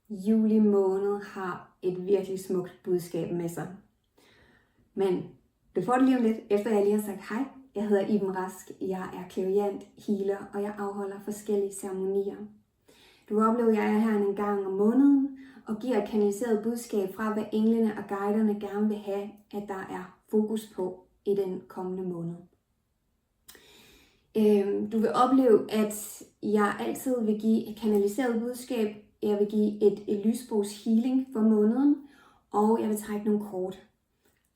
Juli måned har et virkelig smukt budskab med sig. Men du får det lige om lidt, efter jeg lige har sagt hej. Jeg hedder Iben Rask, jeg er clairvoyant, healer, og jeg afholder forskellige ceremonier. Du oplever, at jeg er her en gang om måneden og giver et kanaliseret budskab fra, hvad englene og guiderne gerne vil have, at der er fokus på i den kommende måned. Du vil opleve, at jeg altid vil give et kanaliseret budskab. Jeg vil give et lysbogs healing for måneden, og jeg vil trække nogle kort.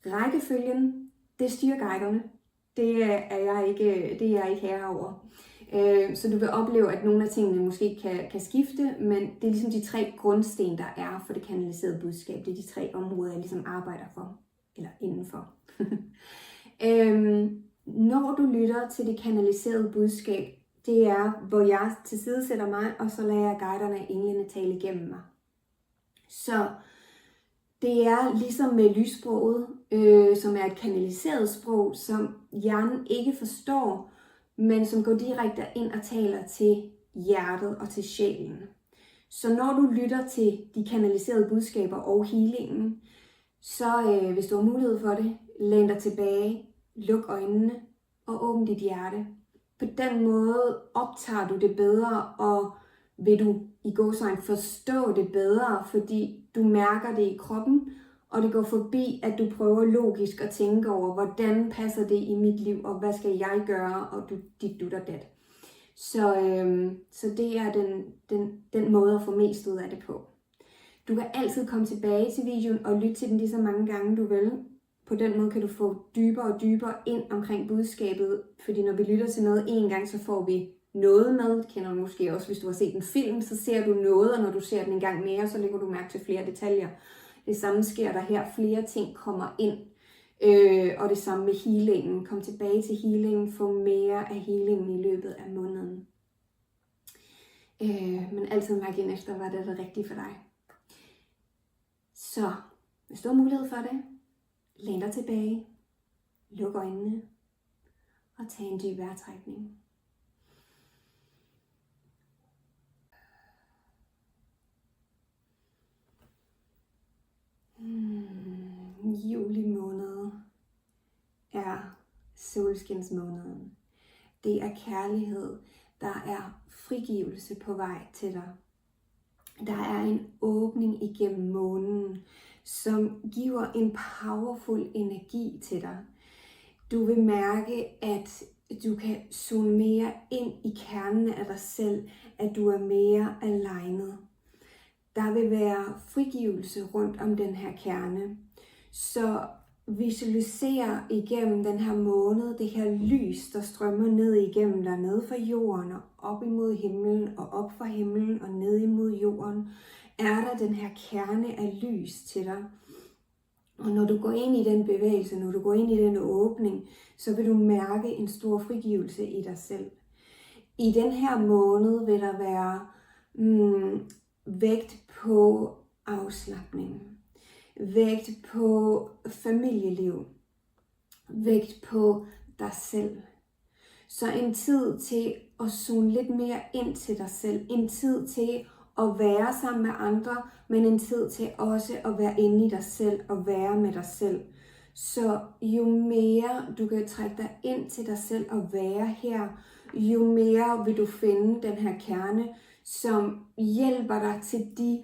Rækkefølgen, det styrer guiderne. Det er jeg ikke herre over. Så du vil opleve, at nogle af tingene måske kan skifte, men det er ligesom de 3 grundsten, der er for det kanaliserede budskab. Det er de 3 områder, jeg ligesom arbejder for, eller indenfor. Når du lytter til det kanaliserede budskab, det er, hvor jeg tilsidesætter mig, og så lader jeg guiderne og englene tale igennem mig. Så det er ligesom med lyssproget, som er et kanaliseret sprog, som hjernen ikke forstår, men som går direkte ind og taler til hjertet og til sjælen. Så når du lytter til de kanaliserede budskaber og healingen, så hvis du har mulighed for det, læn dig tilbage, luk øjnene og åbn dit hjerte. På den måde optager du det bedre, og vil du i gåseøjne forstå det bedre, fordi du mærker det i kroppen, og det går forbi, at du prøver logisk at tænke over, hvordan passer det i mit liv, og hvad skal jeg gøre, og dit dut og dat. Så det er den måde at få mest ud af det på. Du kan altid komme tilbage til videoen og lytte til den lige så mange gange du vil. På den måde kan du få dybere og dybere ind omkring budskabet, fordi når vi lytter til noget en gang, så får vi noget med. Det kender du måske også, hvis du har set en film, så ser du noget, og når du ser den en gang mere, så lægger du mærke til flere detaljer. Det samme sker der her. Flere ting kommer ind, og det samme med healingen. Kom tilbage til healingen, få mere af healingen i løbet af måneden. Men altid mærke ind efter, hvad der er det rigtige for dig. Så hvis du har mulighed for det, læn dig tilbage, luk øjnene og tag en dyb vejrtrækning. Juli måned er solskinsmåneden. Det er kærlighed. Der er frigivelse på vej til dig. Der er en åbning igennem månen, som giver en powerful energi til dig. Du vil mærke, at du kan zoome mere ind i kernen af dig selv, at du er mere alignet. Der vil være frigivelse rundt om den her kerne. Så visualiser igennem den her måned, det her lys, der strømmer ned igennem dig, ned fra jorden og op imod himlen, og op fra himlen og ned imod jorden, er der den her kerne af lys til dig. Og når du går ind i den bevægelse, når du går ind i den åbning, så vil du mærke en stor frigivelse i dig selv. I den her måned vil der være vægt på afslapning, vægt på familieliv, vægt på dig selv. Så en tid til at zoome lidt mere ind til dig selv, en tid til at være sammen med andre, men en tid til også at være inde i dig selv og være med dig selv. Så jo mere du kan trække dig ind til dig selv og være her, jo mere vil du finde den her kerne, som hjælper dig til de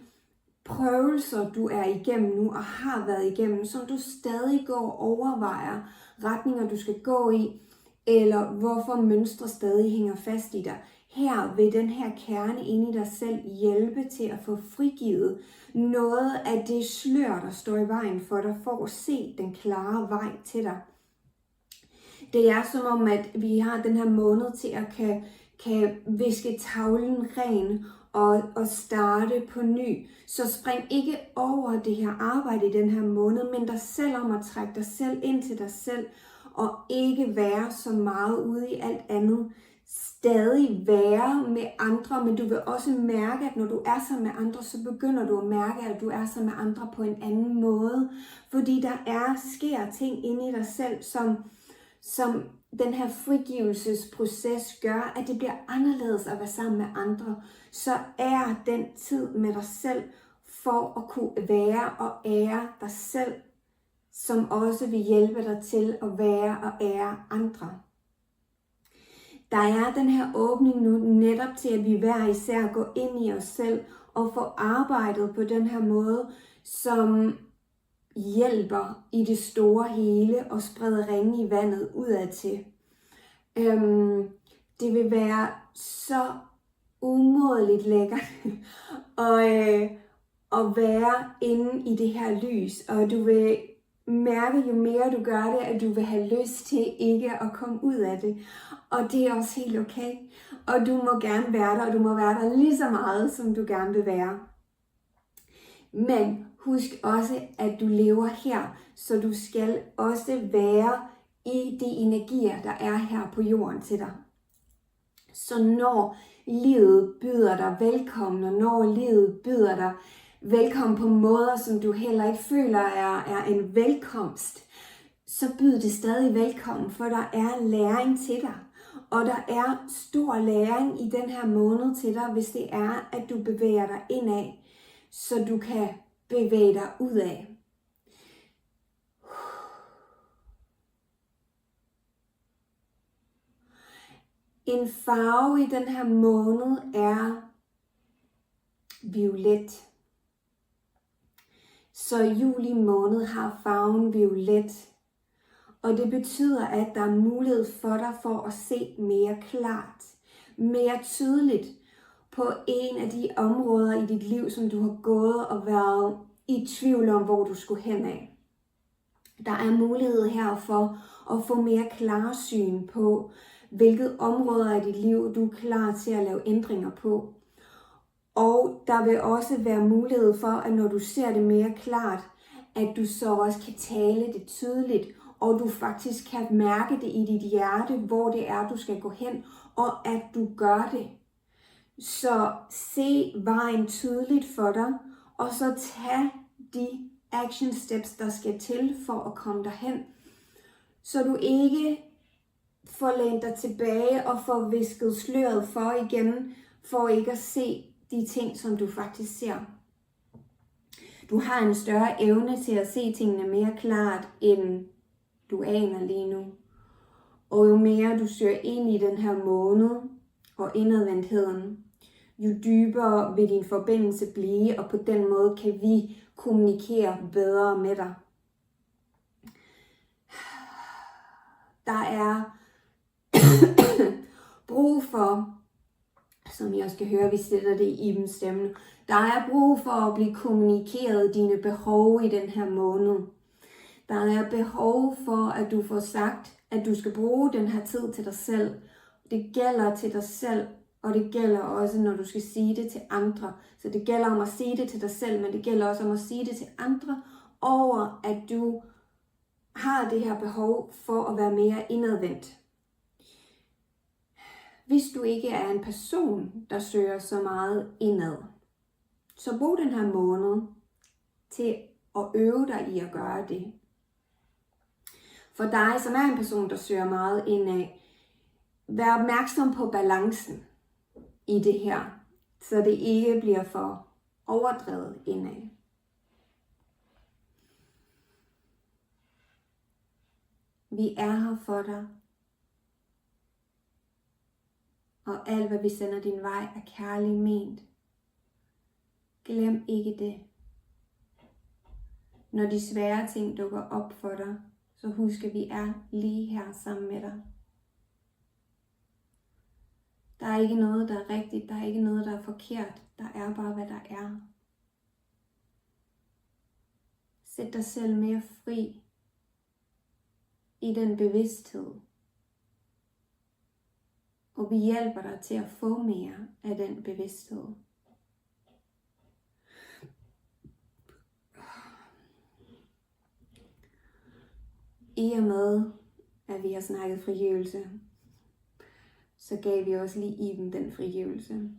prøvelser, du er igennem nu og har været igennem, som du stadig går og overvejer retninger, du skal gå i, eller hvorfor mønstre stadig hænger fast i dig. Her vil den her kerne inde i dig selv hjælpe til at få frigivet noget af det slør, der står i vejen for dig, for at se den klare vej til dig. Det er som om, at vi har den her måned til at kan viske tavlen ren og starte på ny. Så spring ikke over det her arbejde i den her måned, men dig selv om at trække dig selv ind til dig selv, og ikke være så meget ude i alt andet. Stadig være med andre, men du vil også mærke, at når du er sammen med andre, så begynder du at mærke, at du er sammen med andre på en anden måde. Fordi der sker ting inde i dig selv, som den her frigivelsesproces gør, at det bliver anderledes at være sammen med andre. Så er den tid med dig selv for at kunne være og ære dig selv, som også vil hjælpe dig til at være og ære andre. Der er den her åbning nu netop til, at vi hver især går ind i os selv og får arbejdet på den her måde, som hjælper i det store hele og spreder ringe i vandet udadtil. Det vil være så umådeligt lækkert at være inde i det her lys, og du vil mærke, jo mere du gør det, at du vil have lyst til ikke at komme ud af det. Og det er også helt okay. Og du må gerne være der, og du må være der lige så meget, som du gerne vil være. Men husk også, at du lever her, så du skal også være i de energier, der er her på jorden til dig. Så når livet byder dig velkommen, og når livet byder dig velkommen på måder, som du heller ikke føler er en velkomst, så byd det stadig velkommen, for der er læring til dig. Og der er stor læring i den her måned til dig, hvis det er, at du bevæger dig indad, så du kan bevæge dig udad. En farve i den her måned er violet. Så juli måned har farven violet. Og det betyder, at der er mulighed for dig for at se mere klart, mere tydeligt på en af de områder i dit liv, som du har gået og været i tvivl om, hvor du skulle hen af. Der er mulighed her for at få mere klarsyn på, hvilket områder af dit liv du er klar til at lave ændringer på. Og der vil også være mulighed for, at når du ser det mere klart, at du så også kan tale det tydeligt, og du faktisk kan mærke det i dit hjerte, hvor det er, du skal gå hen, og at du gør det. Så se vejen tydeligt for dig, og så tag de action steps, der skal til for at komme derhen, så du ikke får lænet dig tilbage og får visket sløret for igen, for ikke at se de ting, som du faktisk ser. Du har en større evne til at se tingene mere klart, end du aner lige nu. Og jo mere du søger ind i den her måned og indadvendtheden, jo dybere vil din forbindelse blive, og på den måde kan vi kommunikere bedre med dig. Der er brug for, som jeg skal høre, vi sætter det i Ibens stemme, der er brug for at blive kommunikeret dine behov i den her måned. Der er behov for, at du får sagt, at du skal bruge den her tid til dig selv. Det gælder til dig selv, og det gælder også, når du skal sige det til andre. Så det gælder om at sige det til dig selv, men det gælder også om at sige det til andre, over at du har det her behov for at være mere indadvendt. Hvis du ikke er en person, der søger så meget indad, så brug den her måned til at øve dig i at gøre det. For dig, som er en person, der søger meget indad, vær opmærksom på balancen i det her, så det ikke bliver for overdrevet indad. Vi er her for dig, og alt hvad vi sender din vej er kærligt ment. Glem ikke det. Når de svære ting dukker op for dig, så husk, at vi er lige her sammen med dig. Der er ikke noget, der er rigtigt. Der er ikke noget, der er forkert. Der er bare, hvad der er. Sæt dig selv mere fri i den bevidsthed. Og vi hjælper dig til at få mere af den bevidsthed. I og med, at vi har snakket frigivelse, så gav vi også lige Iben den frigivelse.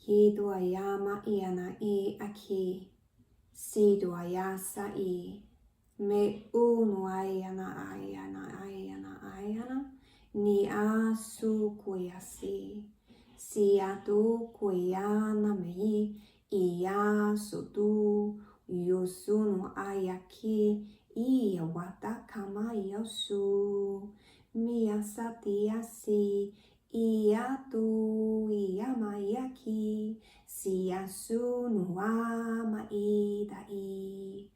Yedo ayama iana e aki. Sido ayasa e. Me unu ayana ayana ayana ayana. Ni asu kuyasi. Siatu kuyana me. Iya sotu. Yosunu ayaki. Iya wata kama yosu. Miyasati yasi. Iatu iyamayaki. Siyasu nuama idai.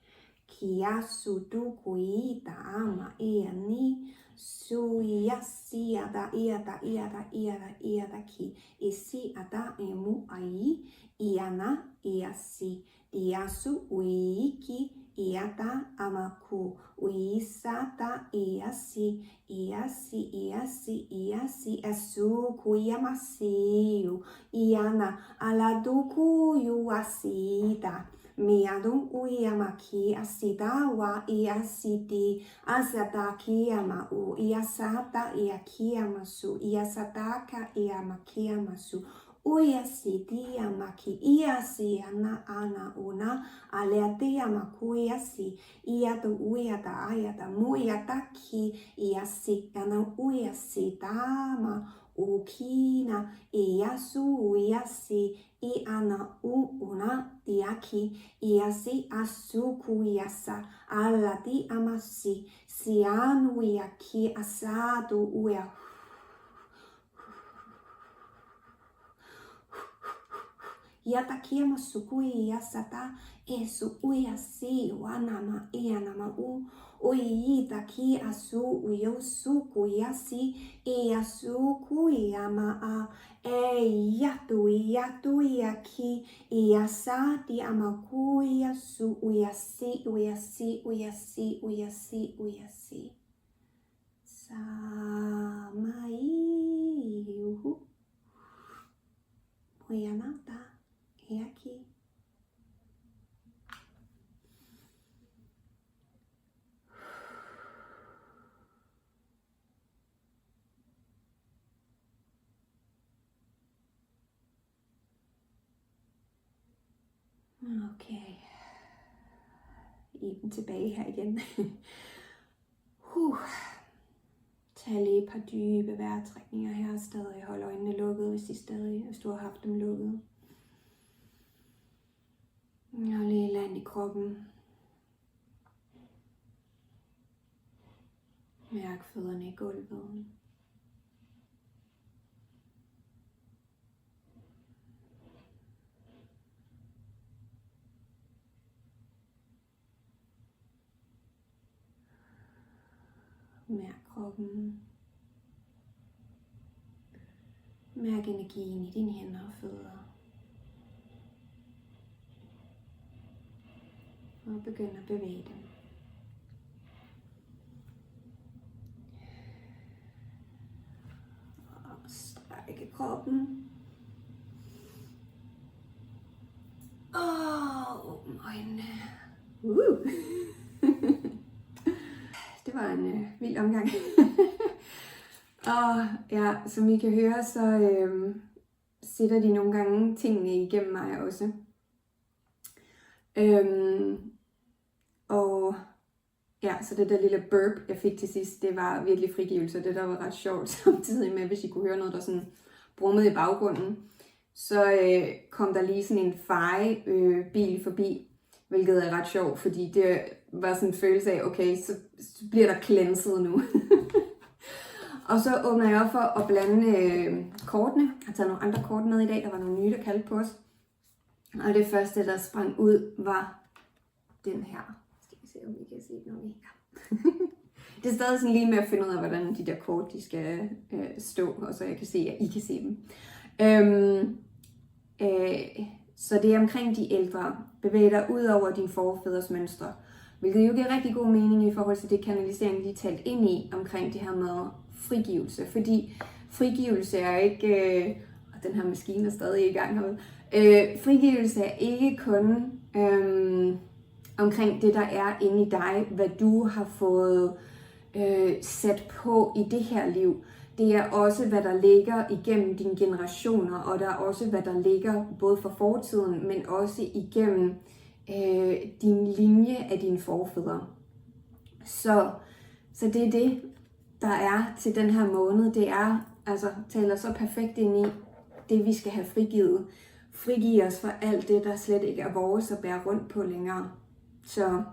Kiasu duku ita ama iani. Suyasi ada iada iada iada iada ki. Isi ada emu ai. Iana iasi. Iasu uiki. Iata amaku. Uisata iasi. Iasi, iasi, iasi, asu kuyamasiu. Iana aladuku yuasita. Miadu uyamaki asita wa iasiti. Asata kiyamau. Iasata iakiyamasu. Iasataka iamakiamasu. Uyasiti yamaki. Iasi ana una. Aleati yamaku iasi. Iatu uyata ayata muyata ki. Iasi ana uyasi tama ukina iasu iasi iana una tiaki iasi asuku iasa alati amasi sianu iaki asadu uya yatakia masukui yasata esu uyasi wanama ianama uyita ki asu uyosuku yasi iyasuku iyama yatu yaki iyasati amaku yasu uyasi uyasi uyasi uyasi uyasi samaiuhu uyanata yaki. Okay. Iben tilbage her igen. Tag lige et par dybe vejrtrækninger her stadig. Hold øjnene lukket, hvis du har haft dem lukket. Og lige land i kroppen. Mærk fødderne i gulvet. Mærk kroppen. Mærk energien i dine hænder og fødder. Og begynd at bevæge dem. Og strække kroppen. Åbn øjnene. Det var en vild omgang. Og ja, som I kan høre, så sætter de nogle gange tingene igennem mig også. Og ja, så det der lille burp, jeg fik til sidst, det var virkelig frigivelse. Det der var ret sjovt, samtidig med, hvis I kunne høre noget, der sådan brummede i baggrunden. Så kom der lige sådan en fejebil forbi, hvilket er ret sjovt, fordi det var sådan en følelse af, okay, så bliver der cleanset nu. Og så åbner jeg op for at blande kortene. Jeg har taget nogle andre kort med i dag, der var nogle nye, der kaldte på os. Og det første, der sprang ud, var den her. Skal vi se, om I kan se den? Ja. Det er stadig sådan lige med at finde ud af, hvordan de der kort, de skal stå, og så jeg kan se, at I kan se dem. Så det er omkring de ældre. Bevæg dig ud over din forfædres mønstre. Hvilket jo giver rigtig god mening i forhold til det kanalisering, de er talt ind i omkring det her med frigivelse. Fordi frigivelse er ikke... og den her maskine er stadig i gang herude. Frigivelse er ikke kun omkring det, der er inde i dig, hvad du har fået sat på i det her liv. det er også, hvad der ligger igennem dine generationer, og der er også, hvad der ligger både for fortiden, men også igennem din linje af dine forfædre. Så det er det, der er til den her måned. Det er, taler så perfekt ind i det, vi skal have frigivet. Frigive os fra alt det, der slet ikke er vores at bære rundt på længere. Så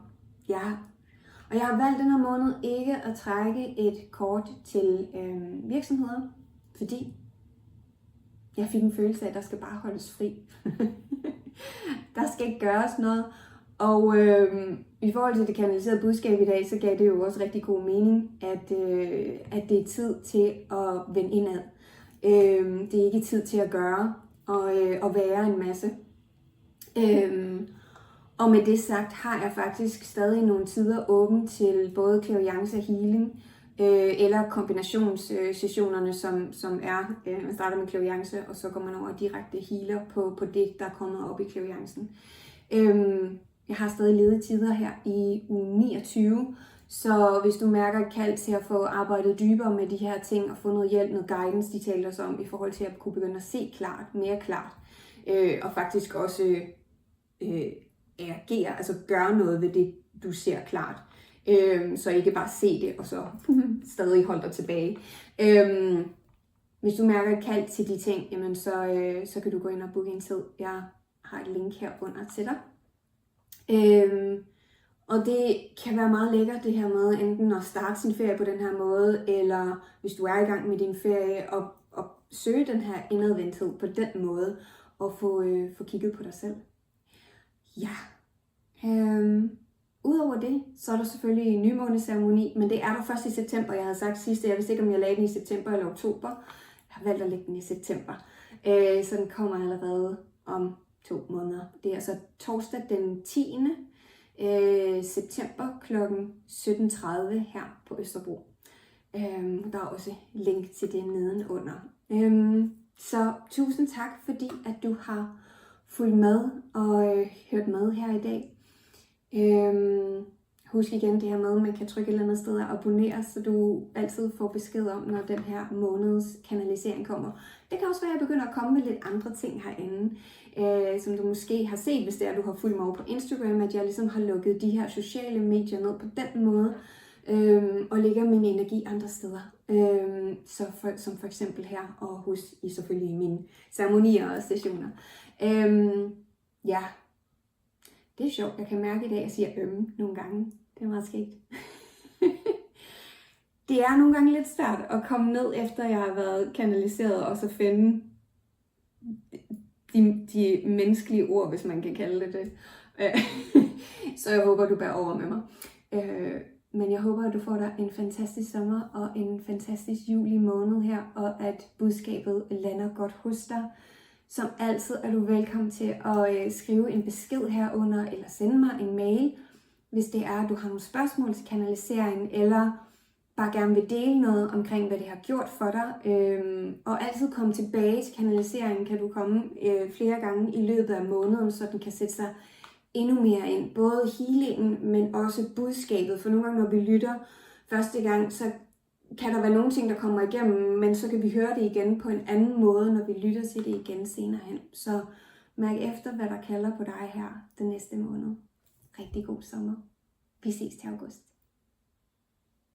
ja. Og jeg har valgt den her måned ikke at trække et kort til virksomheder, fordi jeg fik en følelse af, at der skal bare holdes fri. Der skal ikke gøres noget. Og i forhold til det kanaliserede budskab i dag, så gav det jo også rigtig god mening, at det er tid til at vende indad. Det er ikke tid til at gøre og være en masse. Og med det sagt har jeg faktisk stadig nogle tider åbent til både clairvoyance og healing, eller kombinationssessionerne, som er, man starter med clairvoyance, og så går man over direkte healer på det, der er kommet op i clairvoyancen. Jeg har stadig ledige tider her i uge 29, så hvis du mærker et kald til at få arbejdet dybere med de her ting, og få noget hjælp, noget guidance, de taler os om, i forhold til at kunne begynde at se klart, mere klart, og faktisk også agere, altså gøre noget ved det, du ser klart. Så ikke bare se det, og så stadig holde dig tilbage. Hvis du mærker et kald til de ting, jamen så kan du gå ind og booke en tid. Jeg har et link her under til dig. Og det kan være meget lækkert det her med enten at starte sin ferie på den her måde, eller hvis du er i gang med din ferie, og søge den her indadvendthed på den måde, og få kigget på dig selv. Ja. Udover det, så er der selvfølgelig en nymåneceremoni, men det er der først i september. Jeg havde sagt sidst, jeg vidste ikke, om jeg lagde den i september eller oktober. Jeg har valgt at lægge den i september. Så den kommer allerede om 2 måneder. Det er altså torsdag den 10. September kl. 17.30 her på Østerbro. Der er også link til det nedenunder. Så tusind tak, fordi at du har fulgt med og hørt med her i dag. Husk igen det her med, at man kan trykke et eller andet sted og abonnere, så du altid får besked om, når den her måneds kanalisering kommer. Det kan også være, at jeg begynder at komme med lidt andre ting herinde, som du måske har set, hvis det er, at du har fulgt mig over på Instagram, at jeg ligesom har lukket de her sociale medier ned på den måde, og lægger min energi andre steder. Som for eksempel her, og hos I selvfølgelig mine ceremonier og sessioner. Ja, det er sjovt. Jeg kan mærke i dag, at jeg siger nogle gange. Det er meget skægt. Det er nogle gange lidt svært at komme ned, efter jeg har været kanaliseret, og så finde de menneskelige ord, hvis man kan kalde det det. Så jeg håber, du bærer over med mig. Men jeg håber, at du får dig en fantastisk sommer og en fantastisk juli måned her, og at budskabet lander godt hos dig. Som altid er du velkommen til at skrive en besked herunder, eller sende mig en mail, hvis det er, at du har nogle spørgsmål til kanaliseringen, eller bare gerne vil dele noget omkring, hvad det har gjort for dig. Og altid komme tilbage til kanaliseringen, kan du komme flere gange i løbet af måneden, så den kan sætte sig endnu mere ind. Både healingen, men også budskabet. For nogle gange, når vi lytter første gang, så kan der være nogle ting, der kommer igennem, men så kan vi høre det igen på en anden måde, når vi lytter til det igen senere hen. Så mærk efter, hvad der kalder på dig her den næste måned. Rigtig god sommer. Vi ses til august.